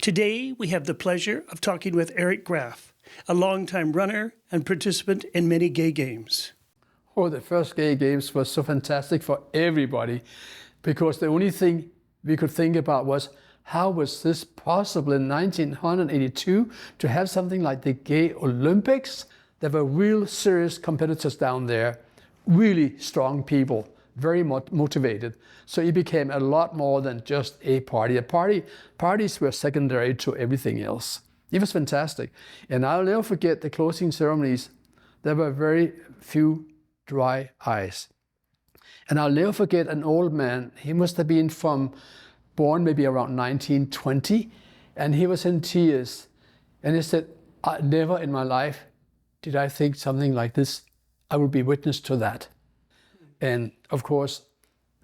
Today, we have the pleasure of talking with Erik Graff, a longtime runner and participant in many gay games. Oh, the first gay games was so fantastic for everybody, because the only thing we could think about was, how was this possible in 1982 to have something like the Gay Olympics? There were real serious competitors down there, really strong people, very motivated. So it became a lot more than just a party. Parties were secondary to everything else. It was fantastic. And I'll never forget the closing ceremonies. There were very few dry eyes. And I'll never forget an old man. He must have been born maybe around 1920, and he was in tears. And he said, never in my life did I think something like this, I would be witness to that. And of course,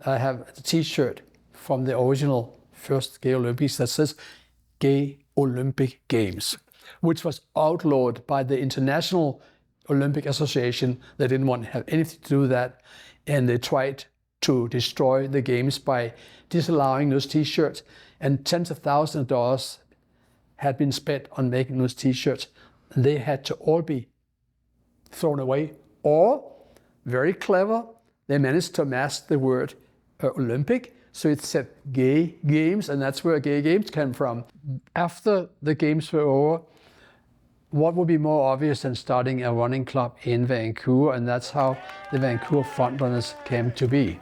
I have a t-shirt from the original first Gay Olympics that says Gay Olympic Games, which was outlawed by the International Olympic Association. They didn't want to have anything to do with that. And they tried to destroy the games by disallowing those t-shirts. And tens of thousands of dollars had been spent on making those t-shirts. And they had to all be thrown away. Or, very clever, they managed to mask the word Olympic. So it said Gay Games, and that's where Gay Games came from. After the games were over, what would be more obvious than starting a running club in Vancouver? And that's how the Vancouver Frontrunners came to be.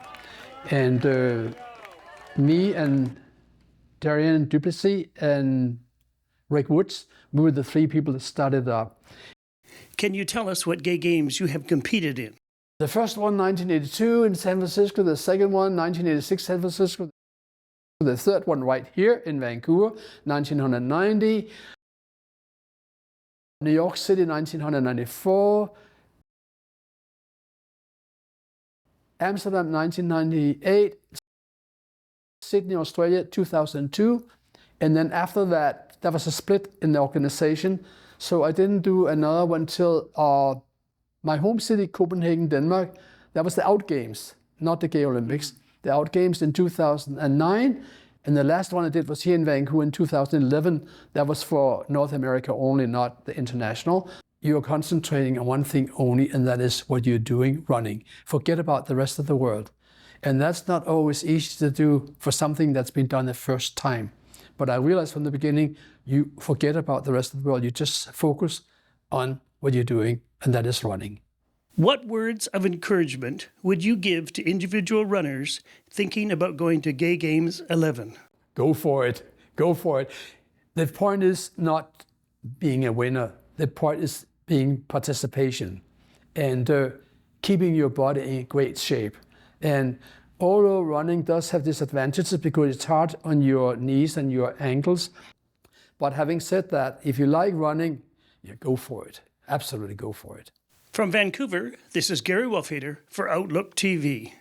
And me and Darian Duplessis and Rick Woods, we were the three people that started up. Can you tell us what gay games you have competed in? The first one, 1982 in San Francisco. The second one, 1986 San Francisco. The third one right here in Vancouver, 1990. New York City, 1994. Amsterdam, 1998. Sydney, Australia, 2002. And then after that, there was a split in the organization. So I didn't do another one till my home city, Copenhagen, Denmark. That was the Out Games, not the Gay Olympics. The Out Games in 2009. And the last one I did was here in Vancouver in 2011. That was for North America only, not the international. You're concentrating on one thing only, and that is what you're doing, running. Forget about the rest of the world. And that's not always easy to do for something that's been done the first time. But I realized from the beginning, you forget about the rest of the world. You just focus on what you're doing, and that is running. What words of encouragement would you give to individual runners thinking about going to Gay Games 11? Go for it. Go for it. The point is not being a winner. The point is being participation and keeping your body in great shape. And although running does have disadvantages because it's hard on your knees and your ankles, but having said that, if you like running, yeah, go for it. Absolutely go for it. From Vancouver, this is Gary Wolfeder for Outlook TV.